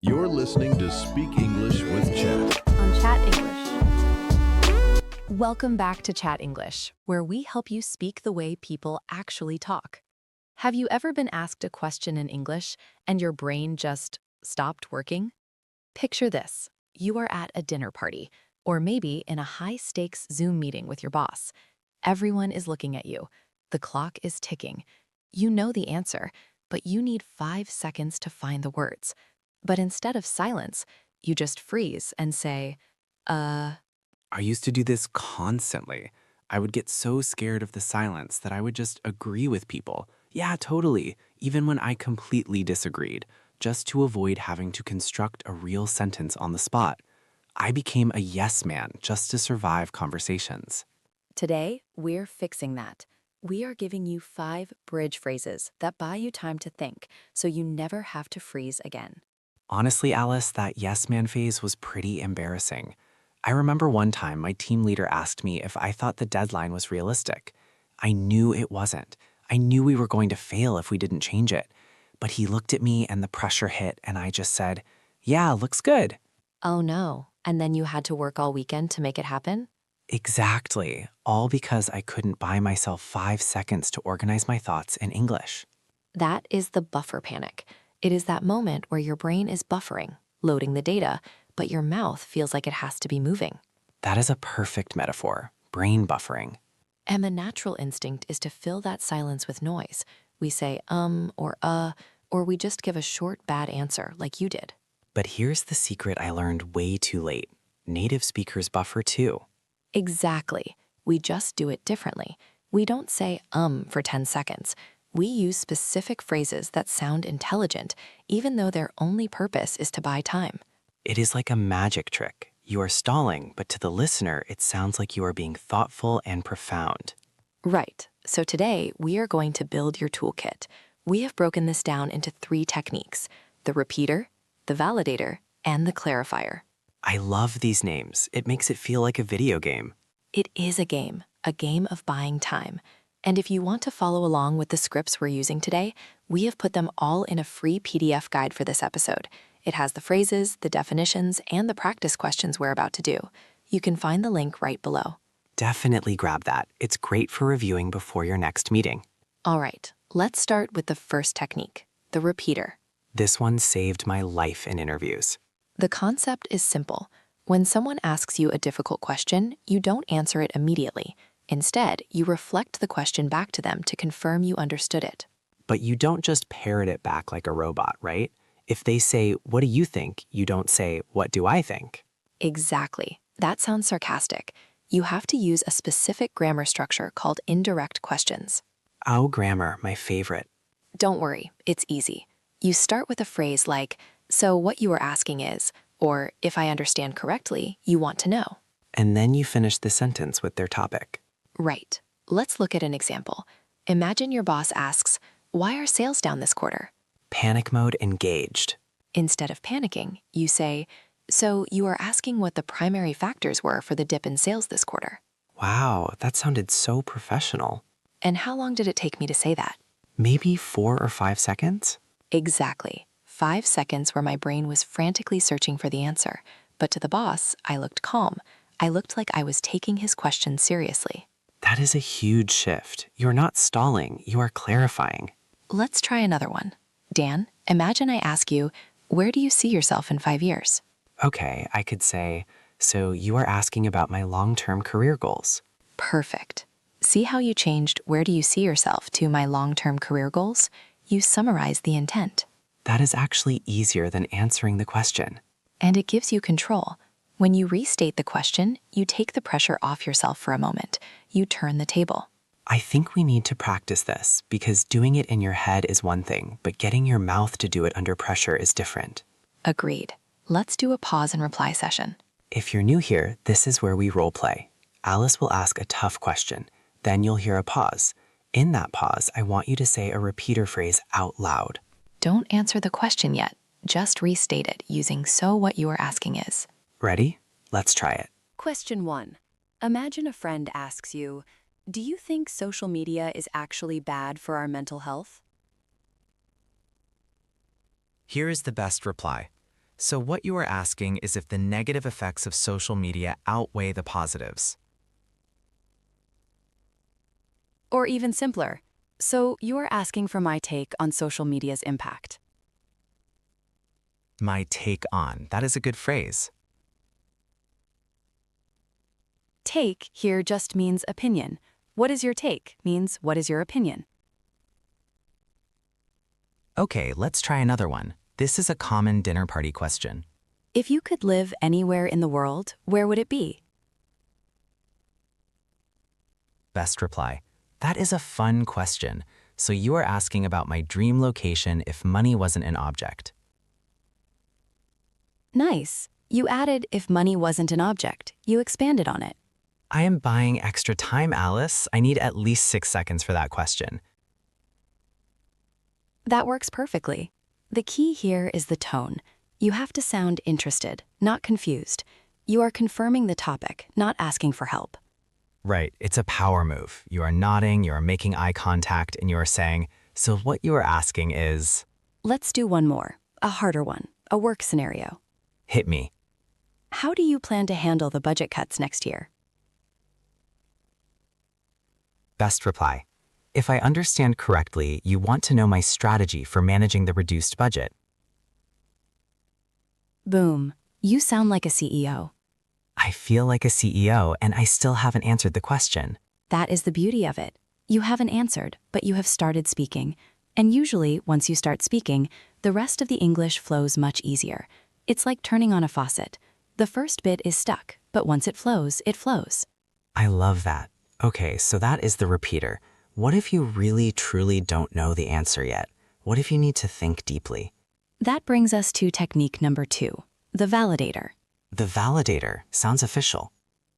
You're listening to Speak English with Chat. On Chat English. Welcome back to Chat English, where we help you speak the way people actually talk. Have you ever been asked a question in English and your brain just stopped working? Picture this. You are at a dinner party, or maybe in a high-stakes Zoom meeting with your boss. Everyone is looking at you. The clock is ticking. You know the answer, but you need 5 seconds to find the words. But instead of silence, you just freeze and say, I used to do this constantly. I would get so scared of the silence that I would just agree with people. Yeah, totally, even when I completely disagreed, just to avoid having to construct a real sentence on the spot. I became a yes man just to survive conversations. Today, we're fixing that. We are giving you 5 bridge phrases that buy you time to think, so you never have to freeze again. Honestly, Alice, that yes man phase was pretty embarrassing. I remember one time my team leader asked me if I thought the deadline was realistic. I knew it wasn't. I knew we were going to fail if we didn't change it. But he looked at me and the pressure hit and I just said, "Yeah, looks good." Oh no, and then you had to work all weekend to make it happen? Exactly, all because I couldn't buy myself 5 seconds to organize my thoughts in English. That is the buffer panic. It is that moment where your brain is buffering, loading the data, but your mouth feels like it has to be moving. That is a perfect metaphor, brain buffering. And the natural instinct is to fill that silence with noise. We say or we just give a short bad answer like you did. But here's the secret I learned way too late. Native speakers buffer too. Exactly. We just do it differently. We don't say for 10 seconds. We use specific phrases that sound intelligent, even though their only purpose is to buy time. It is like a magic trick. You are stalling, but to the listener, it sounds like you are being thoughtful and profound. Right. So today, we are going to build your toolkit. We have broken this down into 3 techniques: the repeater, the validator, and the clarifier. I love these names. It makes it feel like a video game. It is a game of buying time. And if you want to follow along with the scripts we're using today, we have put them all in a free PDF guide for this episode. It has the phrases, the definitions, and the practice questions we're about to do. You can find the link right below. Definitely grab that. It's great for reviewing before your next meeting. All right, let's start with the first technique, the repeater. This one saved my life in interviews. The concept is simple. When someone asks you a difficult question, you don't answer it immediately. Instead, you reflect the question back to them to confirm you understood it. But you don't just parrot it back like a robot, right? If they say, "What do you think?" you don't say, "What do I think?" Exactly. That sounds sarcastic. You have to use a specific grammar structure called indirect questions. Oh, grammar, my favorite. Don't worry, it's easy. You start with a phrase like, "So what you are asking is," or "If I understand correctly, you want to know." And then you finish the sentence with their topic. Right. Let's look at an example. Imagine your boss asks, "Why are sales down this quarter?" Panic mode engaged. Instead of panicking, you say, "So you are asking what the primary factors were for the dip in sales this quarter." Wow, that sounded so professional. And how long did it take me to say that? Maybe 4 or 5 seconds? Exactly. 5 seconds where my brain was frantically searching for the answer. But to the boss, I looked calm. I looked like I was taking his question seriously. That is a huge shift. You're not stalling, you are clarifying. Let's try another one. Dan, imagine I ask you, where do you see yourself in 5 years? Okay, I could say, "So you are asking about my long-term career goals." Perfect. See how you changed where do you see yourself to my long-term career goals? You summarize the intent. That is actually easier than answering the question. And it gives you control. When you restate the question, you take the pressure off yourself for a moment. You turn the table. I think we need to practice this because doing it in your head is one thing, but getting your mouth to do it under pressure is different. Agreed. Let's do a pause and reply session. If you're new here, this is where we role play. Alice will ask a tough question. Then you'll hear a pause. In that pause, I want you to say a repeater phrase out loud. Don't answer the question yet. Just restate it using "so what you are asking is." Ready? Let's try it. Question 1. Imagine a friend asks you, "Do you think social media is actually bad for our mental health?" Here is the best reply. So what you are asking is if the negative effects of social media outweigh the positives. Or even simpler, so you are asking for my take on social media's impact. My take on. That is a good phrase. Take here just means opinion. What is your take means what is your opinion. Okay, let's try another one. This is a common dinner party question. If you could live anywhere in the world, where would it be? Best reply. That is a fun question. So you are asking about my dream location if money wasn't an object. Nice. You added if money wasn't an object. You expanded on it. I am buying extra time, Alice. I need at least 6 seconds for that question. That works perfectly. The key here is the tone. You have to sound interested, not confused. You are confirming the topic, not asking for help. Right, it's a power move. You are nodding, you are making eye contact, and you are saying, so what you are asking is... Let's do one more, a harder one, a work scenario. Hit me. How do you plan to handle the budget cuts next year? Best reply. If I understand correctly, you want to know my strategy for managing the reduced budget. Boom. You sound like a CEO. I feel like a CEO, and I still haven't answered the question. That is the beauty of it. You haven't answered, but you have started speaking. And usually, once you start speaking, the rest of the English flows much easier. It's like turning on a faucet. The first bit is stuck, but once it flows, it flows. I love that. Okay, so that is the repeater. What if you really, truly don't know the answer yet? What if you need to think deeply? That brings us to technique number 2, the validator. The validator sounds official.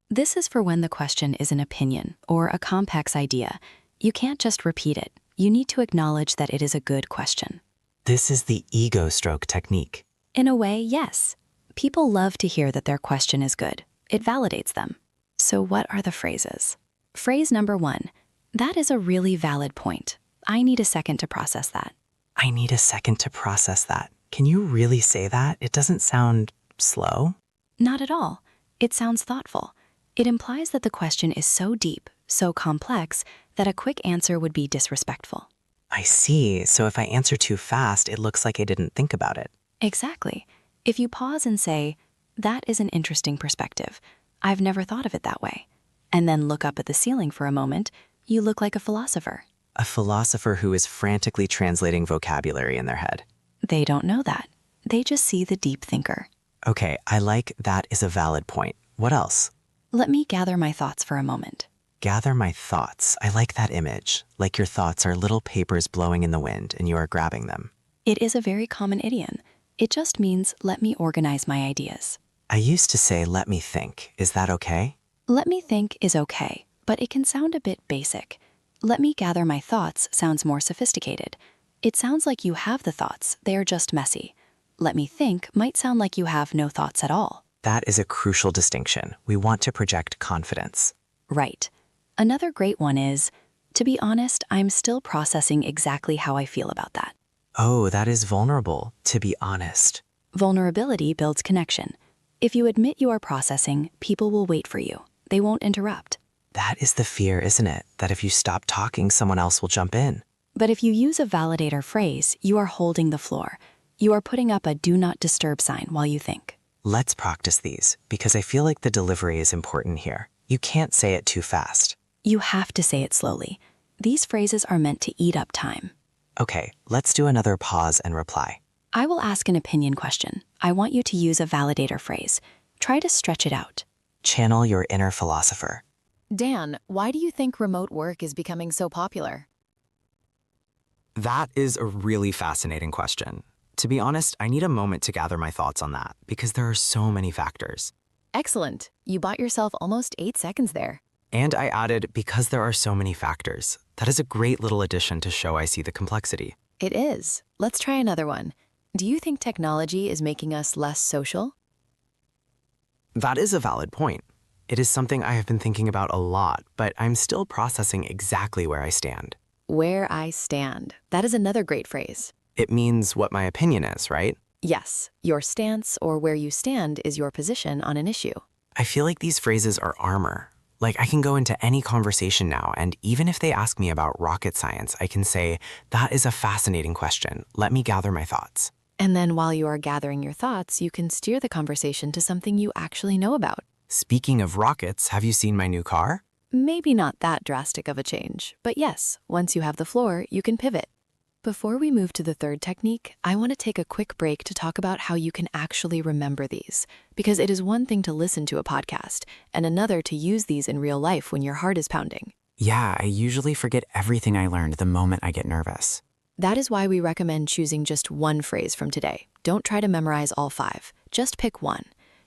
This is for when the question is an opinion or a complex idea. You can't just repeat it. You need to acknowledge that it is a good question. This is the ego stroke technique. In a way, yes. People love to hear that their question is good. It validates them. So what are the phrases? Phrase number 1. That is a really valid point. I need a second to process that. I need a second to process that. Can you really say that? It doesn't sound slow. Not at all. It sounds thoughtful. It implies that the question is so deep, so complex, that a quick answer would be disrespectful. I see. So if I answer too fast, it looks like I didn't think about it. Exactly. If you pause and say, that is an interesting perspective. I've never thought of it that way. And then look up at the ceiling for a moment, you look like a philosopher. A philosopher who is frantically translating vocabulary in their head. They don't know that. They just see the deep thinker. Okay, I like that is a valid point. What else? Let me gather my thoughts for a moment. Gather my thoughts. I like that image. Like your thoughts are little papers blowing in the wind and you are grabbing them. It is a very common idiom. It just means let me organize my ideas. I used to say, let me think. Is that okay? Let me think is okay, but it can sound a bit basic. Let me gather my thoughts sounds more sophisticated. It sounds like you have the thoughts, they are just messy. Let me think might sound like you have no thoughts at all. That is a crucial distinction. We want to project confidence. Right. Another great one is, to be honest, I'm still processing exactly how I feel about that. Oh, that is vulnerable, to be honest. Vulnerability builds connection. If you admit you are processing, people will wait for you. They won't interrupt. That is the fear, isn't it? That if you stop talking, someone else will jump in. But if you use a validator phrase, you are holding the floor. You are putting up a do not disturb sign while you think. Let's practice these, because I feel like the delivery is important here. You can't say it too fast. You have to say it slowly. These phrases are meant to eat up time. Okay, let's do another pause and reply. I will ask an opinion question. I want you to use a validator phrase. Try to stretch it out. Channel your inner philosopher. Dan, why do you think remote work is becoming so popular? That is a really fascinating question. To be honest, I need a moment to gather my thoughts on that because there are so many factors. Excellent. You bought yourself almost 8 seconds there. And I added, because there are so many factors. That is a great little addition to show I see the complexity. It is. Let's try another one. Do you think technology is making us less social? That is a valid point. It is something I have been thinking about a lot, but I'm still processing exactly where I stand. Where I stand. That is another great phrase. It means what my opinion is, right? Yes, your stance or where you stand is your position on an issue. I feel like these phrases are armor. Like I can go into any conversation now, and even if they ask me about rocket science, I can say, that is a fascinating question. Let me gather my thoughts. And then while you are gathering your thoughts, you can steer the conversation to something you actually know about. Speaking of rockets, have you seen my new car? Maybe not that drastic of a change, but yes, once you have the floor, you can pivot. Before we move to the third technique, I want to take a quick break to talk about how you can actually remember these, because it is one thing to listen to a podcast and another to use these in real life when your heart is pounding. Yeah, I usually forget everything I learned the moment I get nervous. That is why we recommend choosing just one phrase from today. Don't try to memorize all 5. Just pick one.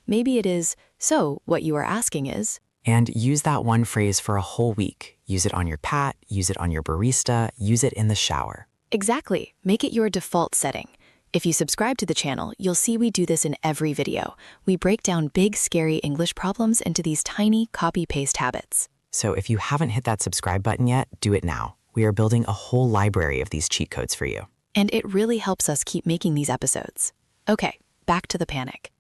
Maybe it is, so what you are asking is, And use that one phrase for a whole week. Use it on your pat, use it on your barista, use it in the shower. exactly, make it your default setting. If you subscribe to the channel, you'll see we do this in every video. We break down big, scary English problems into these tiny copy-paste habits. So if you haven't hit that subscribe button yet, do it now. We are building a whole library of these cheat codes for you. And it really helps us keep making these episodes. Okay, back to the panic.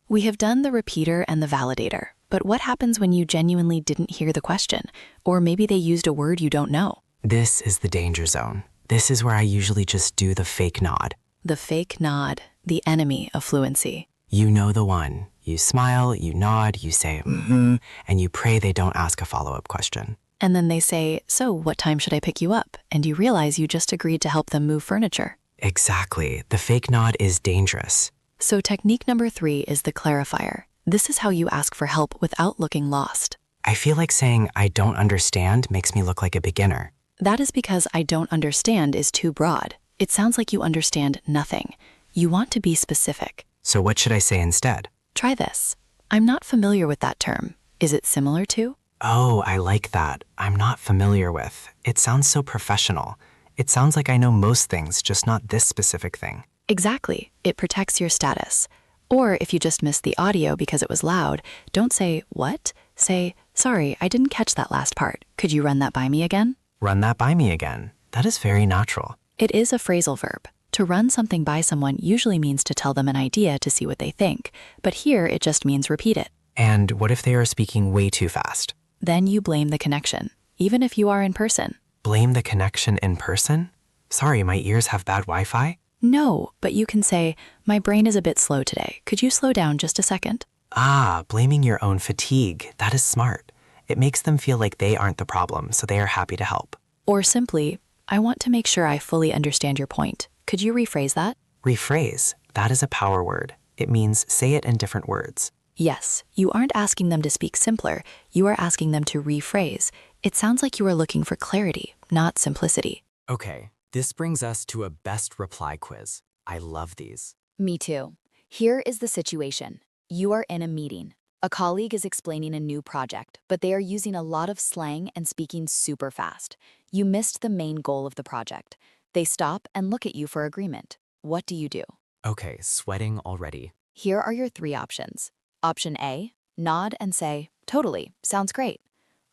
We have done the repeater and the validator, but what happens when you genuinely didn't hear the question? Or maybe they used a word you don't know? This is the danger zone. This is where I usually just do the fake nod. The fake nod, the enemy of fluency. You know the one. You smile, you nod, you say, and you pray they don't ask a follow-up question. And then they say, so what time should I pick you up? And you realize you just agreed to help them move furniture. Exactly. The fake nod is dangerous. So technique number 3 is the clarifier. This is how you ask for help without looking lost. I feel like saying I don't understand makes me look like a beginner. That is because I don't understand is too broad. It sounds like you understand nothing. You want to be specific. So what should I say instead? Try this. I'm not familiar with that term. Is it similar to? Oh, I like that. I'm not familiar with. It sounds so professional. It sounds like I know most things, just not this specific thing. Exactly. It protects your status. Or if you just missed the audio because it was loud, don't say, what? Say, sorry, I didn't catch that last part. Could you run that by me again? Run that by me again. That is very natural. It is a phrasal verb. To run something by someone usually means to tell them an idea to see what they think, but here it just means repeat it. And what if they are speaking way too fast? Then you blame the connection, even if you are in person. Blame the connection in person? Sorry, my ears have bad Wi-Fi? No, but you can say, my brain is a bit slow today. Could you slow down just a second? Ah, blaming your own fatigue. That is smart. It makes them feel like they aren't the problem, so they are happy to help. Or simply, I want to make sure I fully understand your point. Could you rephrase that? Rephrase. That is a power word. It means say it in different words. Yes, you aren't asking them to speak simpler. You are asking them to rephrase. It sounds like you are looking for clarity, not simplicity. Okay, this brings us to a best reply quiz. I love these. Me too. Here is the situation. You are in a meeting. A colleague is explaining a new project, but they are using a lot of slang and speaking super fast. You missed the main goal of the project. They stop and look at you for agreement. What do you do? Okay, sweating already. Here are your 3 options. Option A, nod and say, totally, sounds great.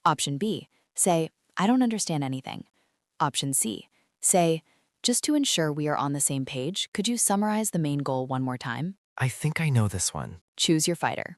Option B, say, I don't understand anything. Option C, say, just to ensure we are on the same page, could you summarize the main goal one more time? I think I know this one. Choose your fighter.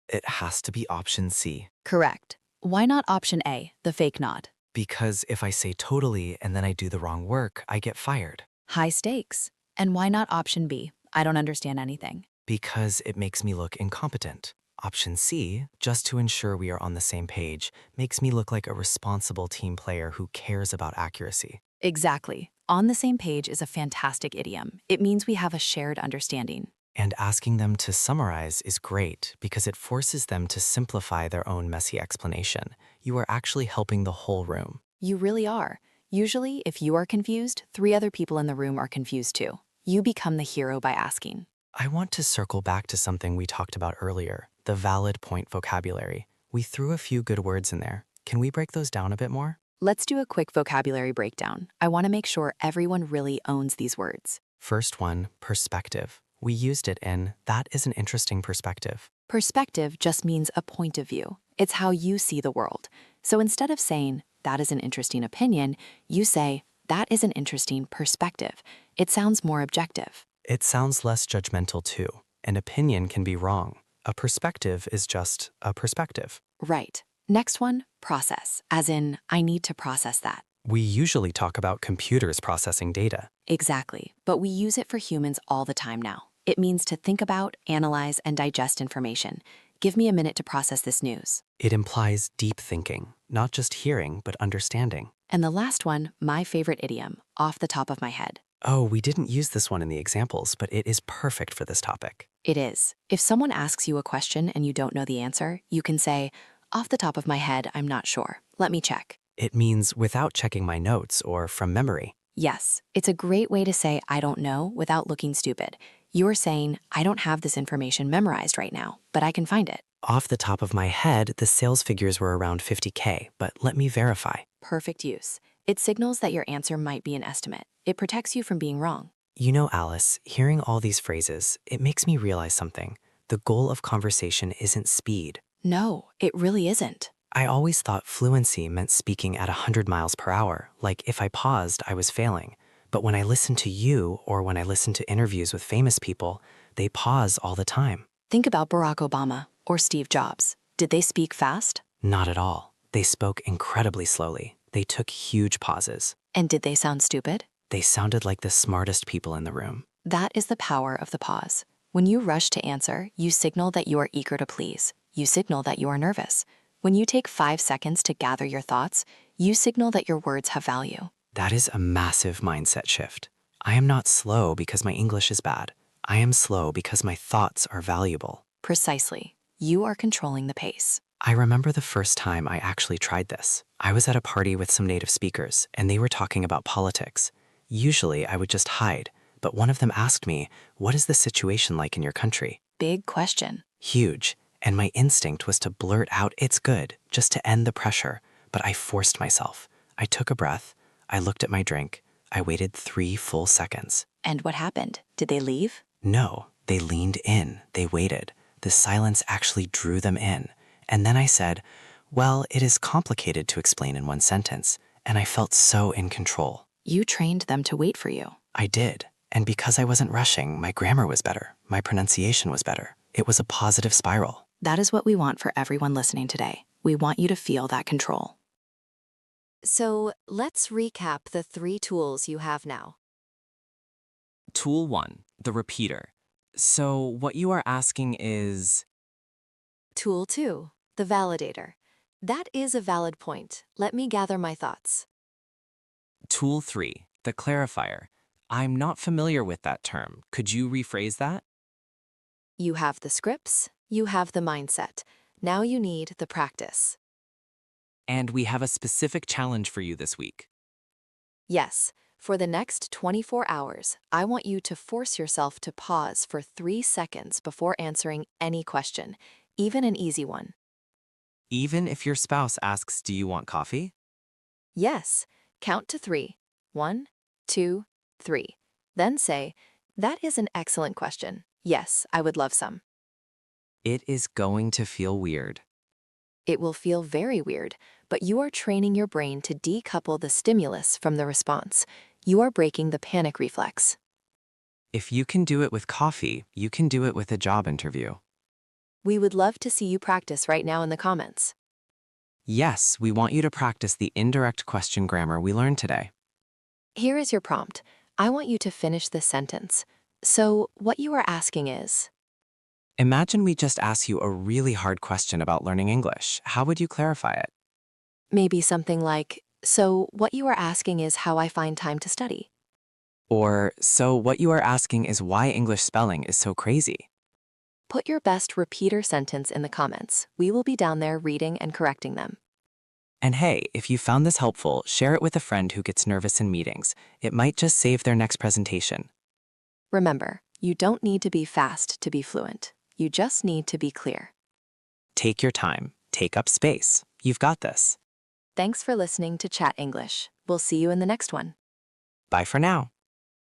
It has to be option C. Correct. Why not option A, the fake nod? Because if I say totally and then I do the wrong work, I get fired. High stakes. And why not option B, I don't understand anything? Because it makes me look incompetent. Option C, just to ensure we are on the same page, makes me look like a responsible team player who cares about accuracy. Exactly. On the same page is a fantastic idiom. It means we have a shared understanding. And asking them to summarize is great because it forces them to simplify their own messy explanation. You are actually helping the whole room. You really are. Usually, if you are confused, 3 other people in the room are confused too. You become the hero by asking. I want to circle back to something we talked about earlier, the valid point vocabulary. We threw a few good words in there. Can we break those down a bit more? Let's do a quick vocabulary breakdown. I want to make sure everyone really owns these words. First one, perspective. We used it in, that is an interesting perspective. Perspective just means a point of view. It's how you see the world. So instead of saying, that is an interesting opinion, you say, that is an interesting perspective. It sounds more objective. It sounds less judgmental too. An opinion can be wrong. A perspective is just a perspective. Right. Next one, process, as in, I need to process that. We usually talk about computers processing data. Exactly, but we use it for humans all the time now. It means to think about, analyze, and digest information. Give me a minute to process this news. It implies deep thinking, not just hearing, but understanding. And the last one, my favorite idiom, off the top of my head. Oh, we didn't use this one in the examples, but it is perfect for this topic. It is. If someone asks you a question and you don't know the answer, you can say, off the top of my head, I'm not sure. Let me check. It means without checking my notes or from memory. Yes, it's a great way to say I don't know without looking stupid. You're saying, I don't have this information memorized right now, but I can find it. Off the top of my head, the sales figures were around 50K, but let me verify. Perfect use. It signals that your answer might be an estimate. It protects you from being wrong. You know, Alice, hearing all these phrases, it makes me realize something. The goal of conversation isn't speed. No, it really isn't. I always thought fluency meant speaking at 100 miles per hour, like if I paused, I was failing. But when I listen to you or when I listen to interviews with famous people, they pause all the time. Think about Barack Obama or Steve Jobs. Did they speak fast? Not at all. They spoke incredibly slowly. They took huge pauses. And did they sound stupid? They sounded like the smartest people in the room. That is the power of the pause. When you rush to answer, you signal that you are eager to please. You signal that you are nervous. When you take 5 seconds to gather your thoughts, you signal that your words have value. That is a massive mindset shift. I am not slow because my English is bad. I am slow because my thoughts are valuable. Precisely. You are controlling the pace. I remember the first time I actually tried this. I was at a party with some native speakers, and they were talking about politics. Usually, I would just hide, but one of them asked me, "What is the situation like in your country?" Big question. Huge. And my instinct was to blurt out, "It's good," just to end the pressure. But I forced myself. I took a breath. I looked at my drink. I waited 3 full seconds. And what happened? Did they leave? No, they leaned in. They waited. The silence actually drew them in. And then I said, "Well, it is complicated to explain in one sentence." And I felt so in control. You trained them to wait for you. I did. And because I wasn't rushing, my grammar was better. My pronunciation was better. It was a positive spiral. That is what we want for everyone listening today. We want you to feel that control. So let's recap the 3 tools you have now. Tool 1, the repeater. So what you are asking is... Tool 2, the validator. That is a valid point. Let me gather my thoughts. Tool 3, the clarifier. I'm not familiar with that term. Could you rephrase that? You have the scripts, you have the mindset. Now you need the practice. And we have a specific challenge for you this week. Yes, for the next 24 hours, I want you to force yourself to pause for 3 seconds before answering any question, even an easy one. Even if your spouse asks, "Do you want coffee?" Yes, count to 3. 1, 2, 3. Then say, "That is an excellent question. Yes, I would love some." It is going to feel weird. It will feel very weird, but you are training your brain to decouple the stimulus from the response. You are breaking the panic reflex. If you can do it with coffee, you can do it with a job interview. We would love to see you practice right now in the comments. Yes, we want you to practice the indirect question grammar we learned today. Here is your prompt. I want you to finish this sentence. So, what you are asking is... Imagine we just asked you a really hard question about learning English. How would you clarify it? Maybe something like, so what you are asking is how I find time to study. Or, so what you are asking is why English spelling is so crazy. Put your best repeater sentence in the comments. We will be down there reading and correcting them. And hey, if you found this helpful, share it with a friend who gets nervous in meetings. It might just save their next presentation. Remember, you don't need to be fast to be fluent. You just need to be clear. Take your time. Take up space. You've got this. Thanks for listening to Chat English. We'll see you in the next one. Bye for now.